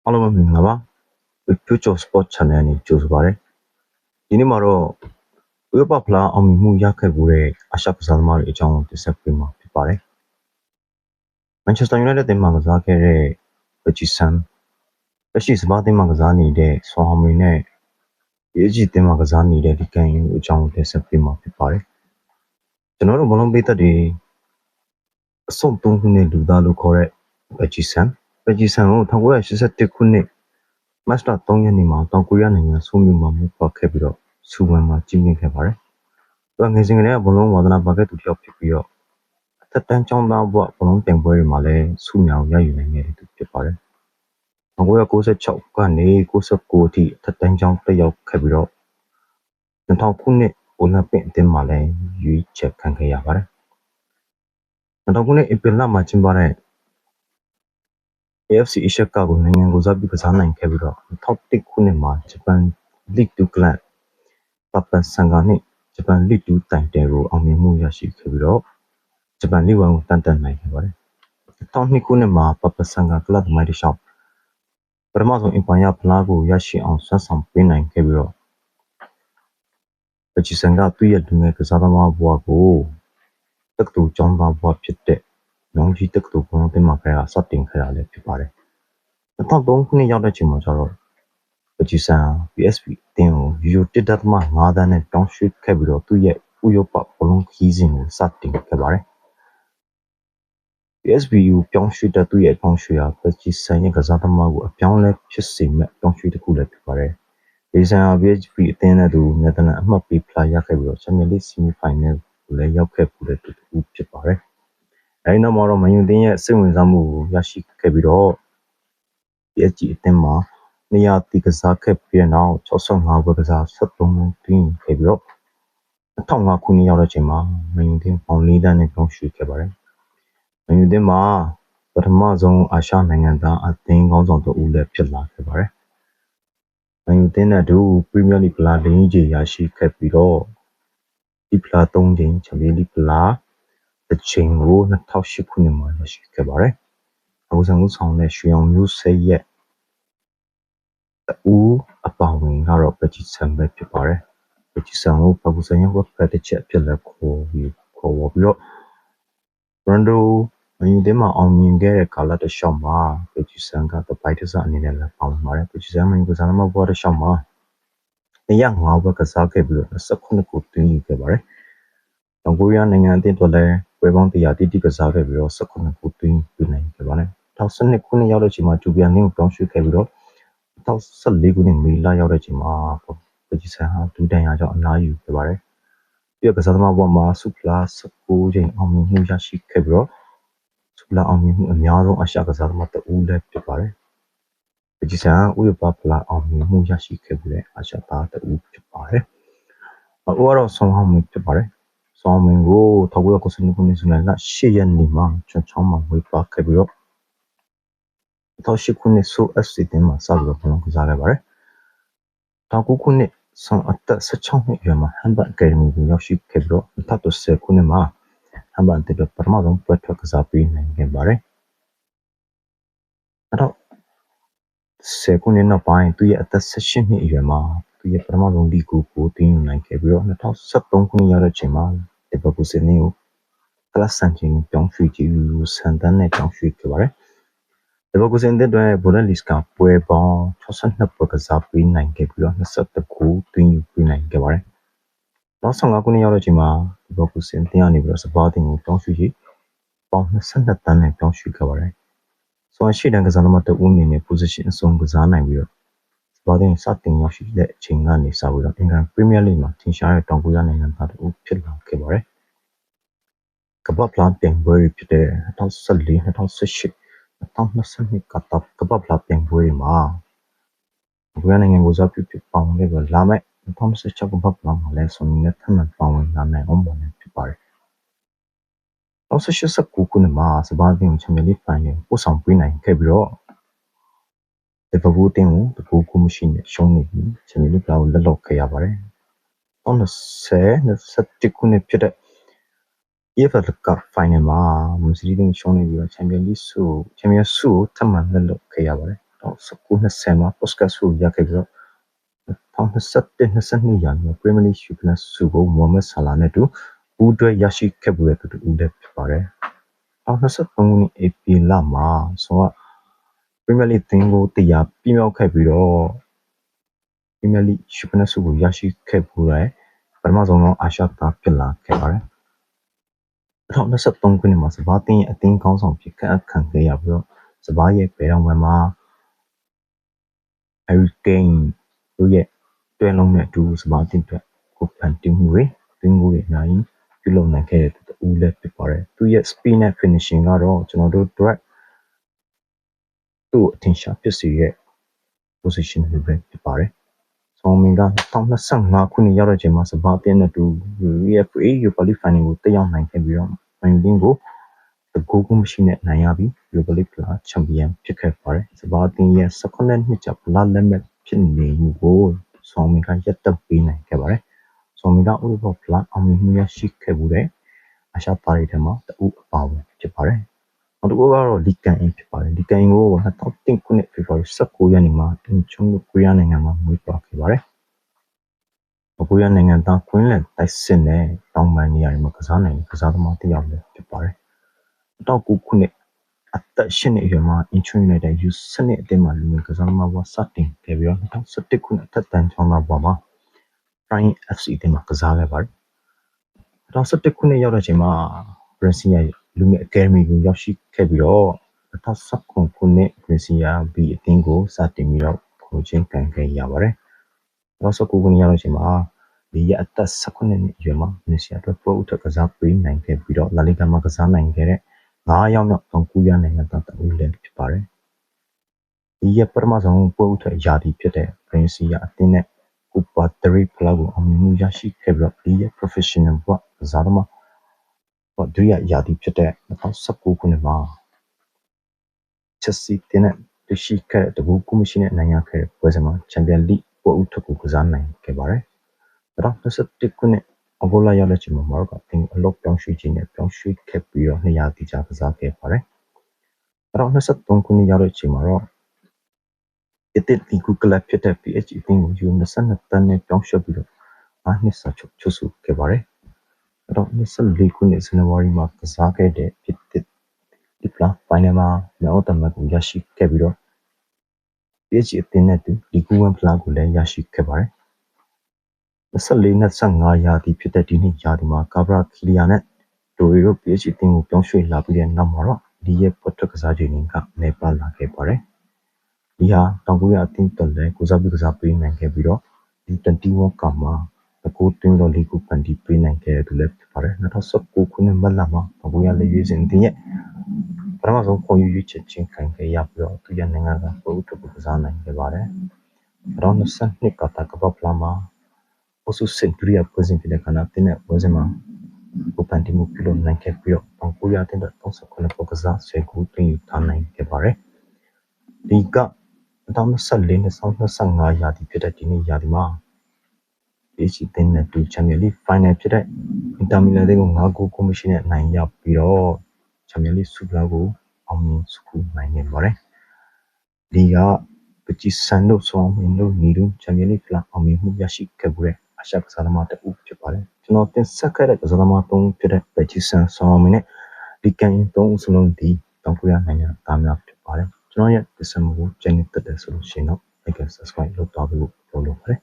အားလုံးပဲမင်္ဂလာပါပြိုးကျော် sport channel နဲ့ကြိုဆိုပါရစေဒီနေ့မှာတော့ဥရောပဖလားအောင်မြင်မှုရခဲ့မှုတဲ့အာရှကစားသမားတွေအကြောင်းတင်ဆက်ပေးမှာဖြစ်ပါတယ် Manchester United တင်မှာကစားခဲ့တဲ့ Ferguson လက်ရှိစပါးတင်မှာကစားနေတဲ့ Son Heung-min နဲ့ PSG တင်မှာကစားနေတဲ့ဒီကန်ယူအကြောင်းတင်ဆက်ပေးမှာဖြစ်ပါတယ်ကျွန်တော်တို့ဘလုံးပေးသက်တွေအဆုံး3ခုနဲ့လူသားလို့ခေါ်တဲ့ Ferguson ကို1981ခုနှစ်မတ်လ3ရက်နေ့မှာတောင်ကိုရီးယားနိုင်ငံဆိုးမြို့မှာမွေးဖွားခဲ့ပြီးတော့စူဝန်မှာကြီးပြင်းခဲ့ပါတယ်။သူကငယ်စဉ်ကတည်းကဘလုံးဝါသနာပါခဲ့သူတစ်ယောက်ဖြစ်ပြီးတော့အသက်တန်းကျောင်းသားဘဝဘလုံးတင်ပွဲတွေမှာလည်းဆုမြောင်ရယူနိုင်ခဲ့သူဖြစ်ပါတယ်။1996ကနေ99အထိအသက်တန်းကျောင်းတက်ရောက်ခဲ့ပြီးတော့2000ခုနှစ်အိုလံပစ်အသင်းမှာလည်းရွေးချယ်ခံခဲ့ရပါတယ်။2000ခုနှစ်ဧပြီလမှာကျင်းပတဲ့ AFC Asia Cup ကိုနိုင်ငံကိုစားပြုကစားနိုင်ခဲ့ပြီးတော့2001ခုနှစ်မှာဂျပန် League 2 Club ပပန်ဆန်ဂါနဲ့ဂျပန် League 2 တိုင်တယ်ကိုအောင်မြင်မှုရရှိခဲ့ပြီးတော့ဂျပန် League 1ကိုတန်တန်နိုင်ခဲ့ပါတယ်2002ခုနှစ်မှာပပန်ဆန်ဂါကလပ်သမိုင်းတစ်လျှောက်ပထမဆုံးအင်ပါယာဖလားကိုရရှိအောင်ဆွမ်းဆောင်ပေးနိုင်ခဲ့ပြီးတော့ပချီဆန်ကသူ့ရဲ့လူငယ်ကစားသမားဘဝကိုတက္ကသိုလ်ကျောင်းသားဘဝဖြစ်တဲ့နောင်ကြီးတက္ကသိုလ်ဘုံတင်မှာခဲ့တာစတင်ခဲ့တာလည်းဖြစ်ပါတယ်2003ခုနှစ်ရောက်တဲ့ချိန်မှာကျတော့ပချီဆန် PSV အသင်းကိုယူရို1.5 သန်းနဲ့တောင်းရွှေ့ခဲ့ပြီးတော့သူ့ရဲ့ဥရောပဘလုံးခီးစဉ်ကိုစတင်ခဲ့ပါတယ် PSV ကိုပြောင်းရွှေ့တဲ့သူ့ရဲ့တောင်းရွှေ့ဟာပချီဆန်ရဲ့ကစားသမားကိုအပြောင်းလဲဖြစ်စေမဲ့တောင်းရွှေ့တစ်ခုလည်းဖြစ်ပါတယ်ဒီဆန်ဟာ PSV အသင်းနဲ့သူနယ်သာလန်အမှတ်ပေးဖလားရခဲ့ပြီးတော့ Champions League Semi-Final ကိုလည်းရောက်ခဲ့ပြီးတဲ့သူတစ်ခုဖြစ်ပါတယ်အဲဒီနောက်မှာတော့မန်ယူအသင်းရဲ့စိတ်ဝင်စားမှုကိုရရှိခဲ့ပြီးတော့ PSG အသင်းမှာ200တီကစားခဲ့ပြီးတဲ့နောက်65ပွဲကစား73ပွဲတွင်ခဲ့ပြီးတော့2005ခုနှစ်ရောက်တဲ့ချိန်မှာမန်ယူအသင်းပေါင်4တန်းနဲ့ပြောင်းရွှေ့ခဲ့ပါတယ်။မန်ယူအသင်းမှာပထမဆုံးအာရှနိုင်ငံသားအသင်းကောင်းဆောင်တစ်ဦးလည်းဖြစ်လာခဲ့ပါတယ်။မန်ယူအသင်းနဲ့အတူပရီးမီးယားလိဖလား၄ချိန်ရရှိခဲ့ပြီးတော့ဒီဖလား3ချိန်ချန်ပီယံလိဖလားတစ်ချိန်ကို2008ခုနှစ်မှာရရှိခဲ့ပါတယ်။အခုဆောင်တဲ့ရွှေအောင်မျိုးဆက်ရဲ့ဦးအပေါင်းဝင်ကတော့ပချီဆန်ပဲဖြစ်ပါတယ်ပချီဆန်ကိုပကူဆန်ရဲ့ဝက်ဖက်တစ်ချက်ဖြစ်လက်ခေါ်ပြီးတော့ရန်ဒိုမင်းဒီမှာအောင်မြင်ခဲ့တဲ့ကာလတစ်လျှောက်မှာပချီဆန်ကတပိုက်တစအနေနဲ့လည်းပေါင်းပါတယ်ပချီဆန်မင်းကစားသမားဘဝတစ်လျှောက်မှာ105ဘက်ကစားခဲ့ပြီးတော့29ကိုတွင်းယူခဲ့ပါတယ်တောင်ကိုရီးယားနိုင်ငံအသင်းအတွက်လည်းပွဲပေါင်း100တိကစားခဲ့ပြီးတော့19ကိုတွင်းယူနိုင်ခဲ့ပါတယ်2012ခုနှစ်ရောက်တဲ့အချိန်မှာဂျူဘီယန်လင်းကိုပြောင်းရွှေ့ခဲ့ပြီးတော့2014ခုနှစ်မေလရောက်တဲ့အချိန်မှာပဂျီဆန်ဟာဒူးတန်ရကြောင့်အနားယူခဲ့ပါတယ်။ပြီးတော့ကစားသမားဘဝမှာဆူဖလာ19ချိန်အောင်မြင်မှုရရှိခဲ့ပြီးတော့ဆူဖလာအောင်မြင်မှုအများဆုံးအရှာကစားသမားတဦးလည်းဖြစ်ပါတယ်။ပဂျီဆန်ဥရောပဖလားအောင်မြင်မှုရရှိခဲ့ပြီးတဲ့အရှာသားတဦးဖြစ်ပါတယ်။အခုကတော့ဆောင်းဟောင်းမင်းဖြစ်ပါတယ်။ဆောင်းမင်းကို1992ခုနှစ်ဇူလိုင်လ10ရက်နေ့မှာချွန်ချောင်းမှာဝေးပါခဲ့ပြီးတော့2008ခုနှစ်ဆို FC တင်မှာစပြီးတော့ဘလုံးကစားခဲ့ပါတယ်။19ခုနှစ်ဆောင်အသက်16နှစ်အရွယ်မှာဟမ်ဘတ်အကယ်ဒမီကိုရောက်ရှိခဲ့ပြီးတော့2010ခုနှစ်မှာဟမ်ဘတ်အသင်းပထမဆုံးပွဲထွက်ကစားပေးနိုင်ခဲ့ပါတယ်။10ခုနှစ်နောက်ပိုင်းသူရဲ့အသက်18နှစ်အရွယ်မှာသူရဲ့ပထမဆုံးလီဂ်ကိုတင်ယူနိုင်ခဲ့ပြီးတော့2013ခုနှစ်ရောက်တဲ့အချိန်မှာလီဗာပူးစစ်ကိုကလပ်ဆန်ချင်းပြောင်းရွှေ့ကြည့်ဆန်တန်းနဲ့ပြောင်းရွှေ့ခဲ့ပါတယ်။လီဗာပူးစစ်အတွက်ဘိုလန်လီစကပွဲပေါင်း62ပွဲကစားပေးနိုင်ခဲ့ပြီးတော့21ခုတွင်းယူပေးနိုင်ခဲ့ပါတယ်။နောက်15ခုနှစ်ရောက်တဲ့အချိန်မှာလီဗာပူးစစ်တင်ကနေပြီးတော့စပါးတင်ကိုပြောင်းရွှေ့ကြည့်ပေါင်း22တန်းနဲ့ပြောင်းရွှေ့ခဲ့ပါတယ်။ဆိုတော့ရှေ့တန်းကစားသမားတဦးအနေနဲ့ position အစုံကစားနိုင်ပြီးတော့စပါးတင်စတင်ရောက်ရှိတဲ့အချိန်ကနေစပြီးတော့အင်္ဂလန်ပရီးမီးယားလိမှာထင်ရှားတဲ့တောင်ကိုရီးယားနိုင်ငံသားတဦးဖြစ်လာခဲ့ပါတယ်။ကမ္ဘာ့ဖလားပြိုင်ပွဲဖြစ်တဲ့2014 2018 2022ကတပတ်ဖလားပြိုင်ပွဲမှာဘယ်နိုင်ငံကိုစားပြုဖြစ်ပေါင်းလဲဆိုလာမဲ့2016ကမ္ဘာ့ဖလားမှာလည်းဆွန်နဲ့ထပ်မံပေါင်းဝင်လာနိုင်အောင်ပေါ်နေဖြစ်ပါတယ်။2089ခုနှစ်မှာစပါးတင်ချန်ပီယံလိဖိုင်နယ်ပို့ဆောင်ပေးနိုင်ခဲ့ပြီးတော့လီဗာပူးတင်ကိုတကူကူမရှိနဲ့ရှုံးနေပြီးချန်ပီယံလိဖလားကိုလက်လွတ်ခဲ့ရပါတယ်။2021ခုနှစ်ဖြစ်တဲ့ EFL Cup Final မှာမန်စီးတီးတင်ရှုံးနေပြီးတော့ချန်ပီယံဆုကိုထပ်မံလက်လွတ်ခဲ့ရပါတယ် 19-20မှာ Podcast ကိုရခဲ့ပြီးတော့2021-22ရာသီမှာ Premier League ရှုပ်နဲ့စုကိုမိုဟာမက်ဆာလာနဲ့တူဦးတွဲရရှိခဲ့ပြီးတဲ့တူဦးလည်းဖြစ်ပါတယ်2023ခုနှစ်ဧပြီလမှာဆိုတော့ Premier League တင်ကိုတရားပြင်းရောက်ခဲ့ပြီးတော့ Premier League ရှုပ်နဲ့စုကိုရရှိခဲ့ပြီးတဲ့ပထမဆုံးသောအာရှသားဖြစ်လာခဲ့ပါတယ်2023ခုနှစ်မှာစပါးတင်ရဲ့အသင်းကောင်းဆောင်ဖြစ်ခံခဲ့ရပြီးတော့စပါးရဲ့ဘယ်တော့မှHarry Kane တို့ရဲ့တွဲလုံးနဲ့အတူစပါးတင်အတွက်ကိုဖန်တီးမှုတွေတင်ကိုအများကြီးပြုလုပ်နိုင်ခဲ့တဲ့တူလည်းဖြစ်ပါတယ်သူရဲ့ speed နဲ့ finishing ကတော့ကျွန်တော်တို့အတွက်သူ့အထင်ရှားဖြစ်စေတဲ့ position တွေပဲဖြစ်ပါတယ်ဆောင်းမင်းက2025ခုနှစ်ရောက်တဲ့ချိန်မှာစပါးတင်နဲ့တူ UEFA Europa League Final ကိုတက်ရောက်နိုင်ခဲ့ပြီးတော့မန်ယူကိုဂိုးမရှိနဲ့နိုင်ရပြီး Europa League ချန်ပီယံဖြစ်ခဲ့ပါတယ်စပါးတင်ရဲ့16နှစ်ကြာဗလာလက်မဲ့ဖြစ်နေမှုကိုဆောင်းမင်းကရပ်တန့်ပေးနိုင်ခဲ့ပါတယ်ဆောင်းမင်းကဥရောပဖလားအောင်မြင်မှုရရှိခဲ့မှုတဲ့အရှာသားတွေထဲမှာတဦးအပါဝင်ဖြစ်ပါတယ်နောက်တစ်ခုကတော့လီကန်အင်ဖြစ်ပါတယ်လီကန်အင်ကို2010ခုနှစ်ဖေဖော်ဝါရီ19ရက်နေ့မှာတင်ချုံကိုရီးယားနိုင်ငံမှာမွေးဖွားခဲ့ပါတယ်ကိုရီးယားနိုင်ငံသားကွင်းလန်တိုက်စစ်နဲ့တောင်ပန်နေရာတွေမှာကစားနိုင်ကစားသမားတစ်ယောက်လည်းဖြစ်ပါတယ်2009ခုနှစ်အသက်8နှစ်အရွယ်မှာ Incheon United U12 အသင်းမှာလူငယ်ကစားသမားဘဝစတင်ခဲ့ပြီးတော့2011ခုနှစ်အသက်တန်းကျောင်းသားဘဝမှာ Prime FC အသင်းမှာကစားခဲ့ပါတယ်2011ခုနှစ်ရောက်တဲ့အချိန်မှာ Brescia လူငယ်အကယ်ဒမီကိုရောက်ရှိခဲ့ပြီးတော့2019ခုနှစ် Brescia B အသင်းကိုစတင်ပြီးတော့ခေါ်ချင်းခံခဲ့ရပါတယ်2019ခုနှစ်ရောက်တဲ့အချိန်မှာဒီရအသက်18နှစ်အရွယ်မှာ Brescia အတွက်ပို့ထက်ကစားပေးနိုင်ခဲ့ပြီးတော့ La Liga မှာကစားနိုင်ခဲ့တဲ့9ရောက်မြောက်တောင်ကိုရီးယားနိုင်ငံသားတဦးလည်းဖြစ်ပါတယ်ဒီရပထမဆုံးပို့ထက်ယာတီဖြစ်တဲ့ Brescia အသင်းနဲ့Copa del Rey ဖလားကိုအောင်မြင်မှုရရှိခဲ့ပြီးတော့ဒီရ professional ဘဝကစားသမားဒုတိယယာတီဖြစ်တဲ့2019ခုနှစ်မှာချက်စီတင်နဲ့တရှိခဲ့တဲ့တကူကူမရှိနဲ့နိုင်ရခဲ့တဲ့ပွဲစဉ်မှာချန်ပီယံလိပွဲဥထက်ကိုကစားနိုင်ခဲ့ပါတယ်2021ခုနှစ်အဂိုလာရောက်တဲ့ချိန်မှာမော်ရိုကိုအသင်းအလုပ်ပြောင်းရွှေ့ခြင်းနဲ့ပြောင်းရွှေ့ခဲ့ပြီးတော့200တီချကစားခဲ့ပါတယ်2023ခုနှစ်ရောက်တဲ့ချိန်မှာတော့အသင်းလီဂူကလပ်ဖြစ်တဲ့ PSG အသင်းကိုယူ22တန်းနဲ့ပြောင်းရွှေ့ပြီးတော့9နှစ်စာချုပ်ဆိုခဲ့ပါတယ်2024ခုနှစ်ဇန်နဝါရီမှာကစားခဲ့တဲ့ဖြစ်တဲ့ဒီဖလားဖိုင်နယ်မှာမြောက်တမတ်ကိုရရှိခဲ့ပြီးတော့ PSG အသင်းနဲ့တူလီဂူဝမ်ဖလားကိုလည်းရရှိခဲ့ပါတယ်24-25ရာသီဖြစ်တဲ့ဒီနှစ်ရာသီမှာကာဗရာခီလီယာနဲ့ဒိုရီတို့ PSG အသင်းကိုပြောင်းရွှေ့လာပြီးတဲ့နောက်မှာတော့ဒီရဲ့ပေါ်ထွက်ကစားချိန်ကနေပါလာခဲ့ပါတယ်ဒီဟာတောင်ကိုရီးယားအသင်းတော်လည်းကိုစားပြုကစားပေးနိုင်ခဲ့ပြီးတော့ဒီ21ကမှာအကိုတင်းတော်လေးကိုဖန်တီးပေးနိုင်ခဲ့တဲ့သူလည်းဖြစ်ပါတယ်2019ခုနှစ်မတ်လမှာတောင်ကိုရီးယားလက်ရွေးစင်အသင်းရဲ့ပထမဆုံးခွန်ယူချက်ချင်းခံခဲ့ရပြီးတော့သူရနိုင်ငံကပို့ထုတ်ကစားနိုင်ခဲ့ပါတယ်2022ကတာကပပလာမှာအဆုစင်ဒူရီယာပွဲစဉ်ဖြစ်တဲ့ခန္ဓာတင်းတဲ့ပွဲစဉ်မှာကိုဖန်တီးမှုပြုလုပ်နိုင်ခဲ့ပြီးတော့တောင်ကိုရီးယားတင်းတဲ့39ပွဲကစားဆယ်ခုတင်ယူထားနိုင်ခဲ့ပါတယ်ဒီက2024နဲ့2025ရာသီဖြစ်တဲ့ဒီနေ့ရာသီမှာPSG တင်းနဲ့တူချန်ပီယံလိဖိုင်နယ်ဖြစ်တဲ့အင်တာမီလန်ကို9ဂိုးကိုမရှိနဲ့နိုင်ရပြီးတော့ချန်ပီယံလိဆုဖလားကိုအောင်မြင်စုခုနိုင်ခဲ့ပါတယ်ဒီကပချီဆန်တို့ဆောင်းမင်းတို့ညီတို့ချန်ပီယံလိဖလားအောင်မြင်မှုရရှိခဲ့ပြီးတဲ့အရှာကစားသမားတဦးဖြစ်ပါတယ်ကျွန်တော်တင်ဆက်ခဲ့တဲ့ကစားသမား3ဖြစ်တဲ့ပချီဆန်ဆောင်းမင်းနဲ့ဒီကန်3စလုံးဒီတောင်ကိုရီးယားနိုင်ငံသားများဖြစ်ပါတယ်ကျွန်တော်ရဲ့ December ကိုကျင်းနေတဲ့ဆိုလို့ရှိရင်တော့ like and subscribe လုပ်တော့ဖို့ပြောလိုပါတယ်